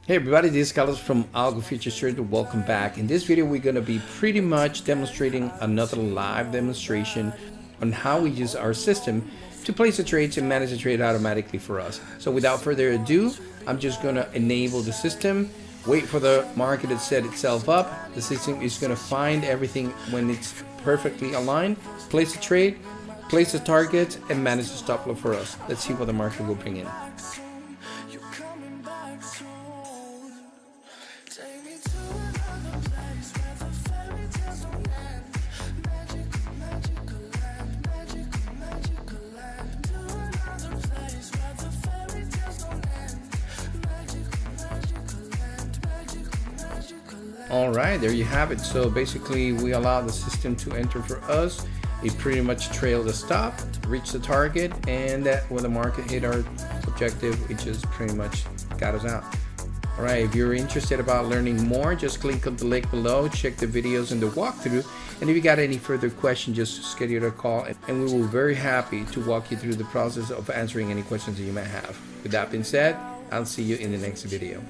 Hey everybody, this is Carlos from Algo Futures Trader. Welcome back. In this video, we're going to be pretty much demonstrating another live demonstration on how we use our system to place the trades and manage the trade automatically for us. So without further ado, I'm just going to enable the system, wait for the market to set itself up. The system is going to find everything when it's perfectly aligned, place the trade, place the target, and manage the stop loss for us. Let's see what the market will bring in. All right, there you have it. So basically we allow the system to enter for us. It pretty much trailed the stop, reached the target, and that when the market hit our objective, it just pretty much got us out. All right, if you're interested about learning more, just click on the link below, check the videos and the walkthrough. And if you got any further questions, just schedule a call and we will be very happy to walk you through the process of answering any questions that you might have. With that being said, I'll see you in the next video.